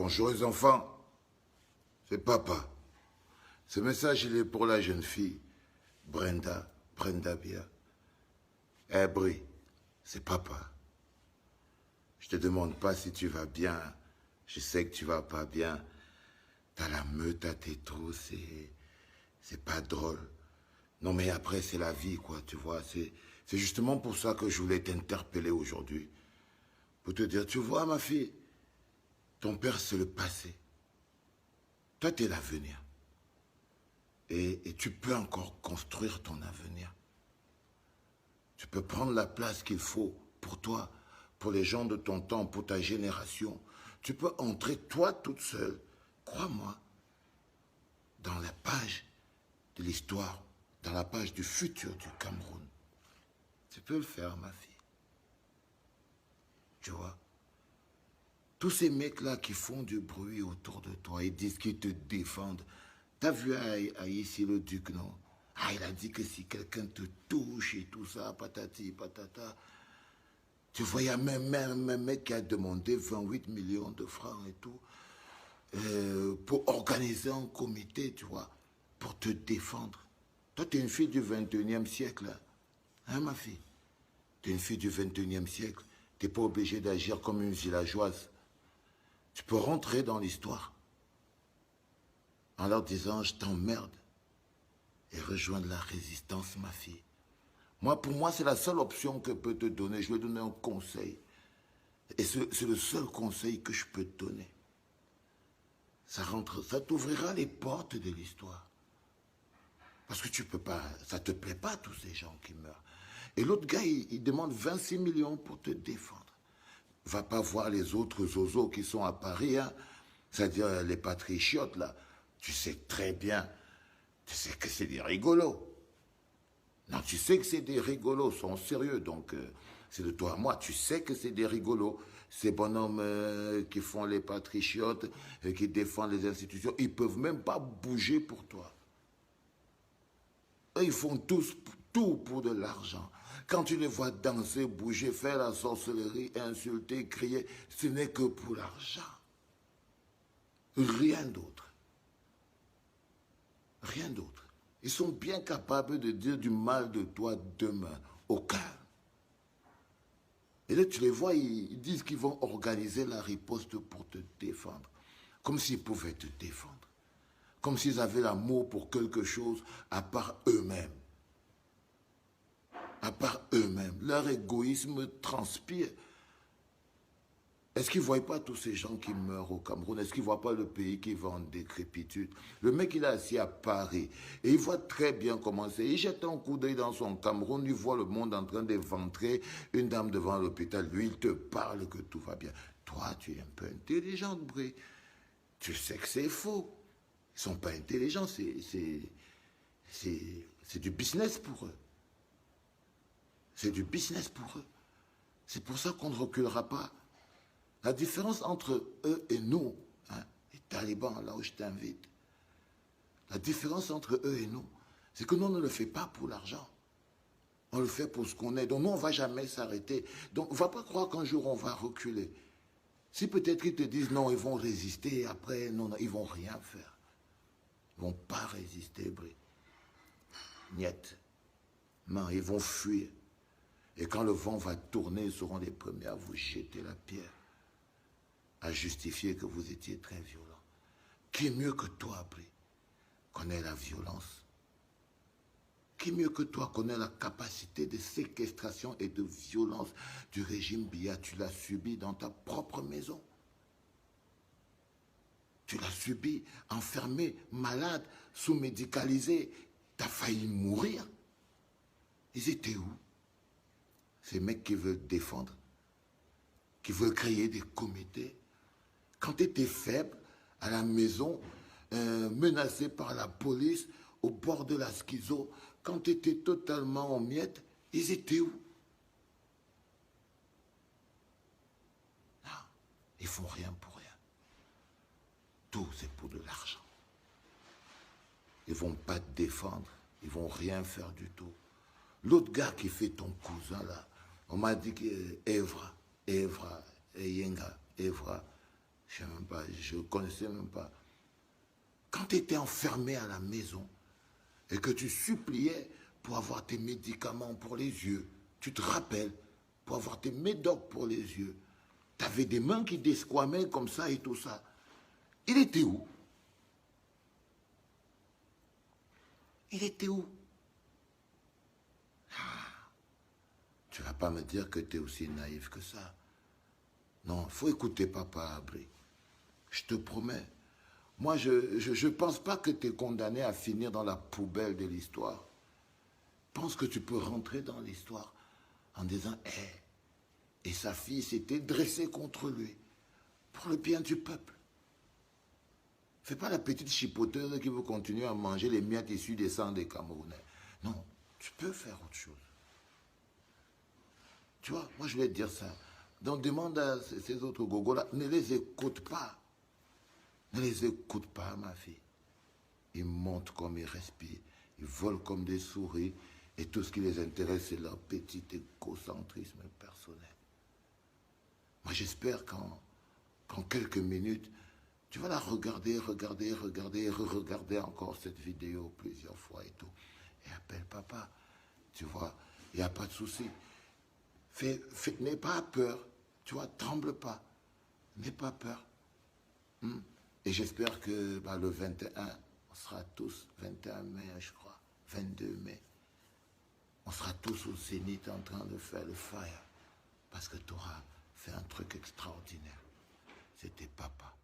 Bonjour les enfants, c'est papa. Ce message, il est pour la jeune fille, Brenda Bia. Eh Bri, c'est papa. Je te demande pas si tu vas bien. Je sais que tu vas pas bien. T'as la meute à tes trous, c'est pas drôle. Non mais après, c'est la vie, quoi, tu vois. C'est justement pour ça que je voulais t'interpeller aujourd'hui. Pour te dire, tu vois, ma fille, ton père, c'est le passé. Toi, t'es l'avenir. Et tu peux encore construire ton avenir. Tu peux prendre la place qu'il faut pour toi, pour les gens de ton temps, pour ta génération. Tu peux entrer, toi, toute seule, crois-moi, dans la page de l'histoire, dans la page du futur du Cameroun. Tu peux le faire, ma fille. Tu vois? Tous ces mecs-là qui font du bruit autour de toi, ils disent qu'ils te défendent. T'as vu ici le duc, non? Ah, il a dit que si quelqu'un te touche et tout ça, patati, patata. Tu vois, il y a même un mec qui a demandé 28 millions de francs et tout, pour organiser un comité, tu vois, pour te défendre. Toi, tu es une fille du 21e siècle, hein, ma fille? Tu es une fille du 21e siècle. Tu n'es pas obligée d'agir comme une villageoise. Tu peux rentrer dans l'histoire en leur disant « je t'emmerde » et rejoindre la résistance, ma fille. Moi, pour moi, c'est la seule option que je peux te donner. Je vais donner un conseil. Et c'est le seul conseil que je peux te donner. Ça t'ouvrira les portes de l'histoire. Parce que tu peux pas, ça te plaît pas, tous ces gens qui meurent. Et l'autre gars, il demande 26 millions pour te défendre. Va pas voir les autres zozos qui sont à Paris, hein, c'est-à-dire les patriotes, là. Tu sais très bien, tu sais que c'est des rigolos. Non, tu sais que c'est des rigolos, sont sérieux, donc c'est de toi à moi. Tu sais que c'est des rigolos. Ces bonhommes qui font les patriotes, qui défendent les institutions, ils peuvent même pas bouger pour toi. Eux, ils font tous tout pour de l'argent. Quand tu les vois danser, bouger, faire la sorcellerie, insulter, crier, ce n'est que pour l'argent. Rien d'autre. Rien d'autre. Ils sont bien capables de dire du mal de toi demain, au calme. Et là, tu les vois, ils disent qu'ils vont organiser la riposte pour te défendre. Comme s'ils pouvaient te défendre. Comme s'ils avaient l'amour pour quelque chose à part eux-mêmes. À part eux-mêmes. Leur égoïsme transpire. Est-ce qu'ils ne voient pas tous ces gens qui meurent au Cameroun? Est-ce qu'ils ne voient pas le pays qui va en décrépitude? Le mec, il est assis à Paris et il voit très bien comment c'est. Il jette un coup d'œil dans son Cameroun, il voit le monde en train d'éventrer, une dame devant l'hôpital. Lui, il te parle que tout va bien. Toi, tu es un peu intelligent, Bri. Tu sais que c'est faux. Ils ne sont pas intelligents, c'est du business pour eux. C'est du business pour eux. C'est pour ça qu'on ne reculera pas. La différence entre eux et nous, hein, les talibans, là où je t'invite, la différence entre eux et nous, c'est que nous, on ne le fait pas pour l'argent. On le fait pour ce qu'on est. Donc nous, on ne va jamais s'arrêter. Donc on ne va pas croire qu'un jour, on va reculer. Si peut-être ils te disent non, ils vont résister, après, non, ils ne vont rien faire. Ils ne vont pas résister, Bri. Niet. Non, ils vont fuir. Et quand le vent va tourner, ils seront les premiers à vous jeter la pierre. À justifier que vous étiez très violent. Qui est mieux que toi, Bri, connaît la violence? Qui est mieux que toi connaît la capacité de séquestration et de violence du régime Biya? Tu l'as subi dans ta propre maison. Tu l'as subi, enfermé, malade, sous-médicalisé. Tu as failli mourir. Ils étaient où? Ces mecs qui veulent défendre, qui veulent créer des comités. Quand tu étais faible, à la maison, menacé par la police, au bord de la schizo, quand tu étais totalement en miettes, ils étaient où? Non, ils font rien pour rien. Tout, c'est pour de l'argent. Ils vont pas te défendre, ils vont rien faire du tout. L'autre gars qui fait ton cousin, là, on m'a dit que Evra, Yenga, Evra, Je ne sais même pas, je ne connaissais même pas. Quand tu étais enfermé à la maison et que tu suppliais pour avoir tes médicaments pour les yeux, tu te rappelles, pour avoir tes médocs pour les yeux, tu avais des mains qui desquamaient comme ça et tout ça. Il était où? Il était où? Tu ne vas pas me dire que tu es aussi naïf que ça. Non, il faut écouter papa Abri. Je te promets. Moi, je pense pas que tu es condamné à finir dans la poubelle de l'histoire. Pense que tu peux rentrer dans l'histoire en disant « Et sa fille s'était dressée contre lui pour le bien du peuple. » Fais pas la petite chipoteuse qui veut continuer à manger les miettes issues des sangs des Camerounais. Non, tu peux faire autre chose. Tu vois, moi je vais te dire ça. Donc demande à ces autres gogos-là, ne les écoute pas. Ne les écoute pas, ma fille. Ils montent comme ils respirent. Ils volent comme des souris. Et tout ce qui les intéresse, c'est leur petit égocentrisme personnel. Moi, j'espère qu'en quelques minutes, tu vas la regarder, et re-regarder encore cette vidéo plusieurs fois et tout. Et appelle papa. Tu vois, il n'y a pas de souci. N'aie pas peur. Tu vois, tremble pas. N'aie pas peur. Et j'espère que le 21, on sera tous, 21 mai, je crois, 22 mai, on sera tous au Zénith en train de faire le fire. Parce que tu auras fait un truc extraordinaire. C'était papa.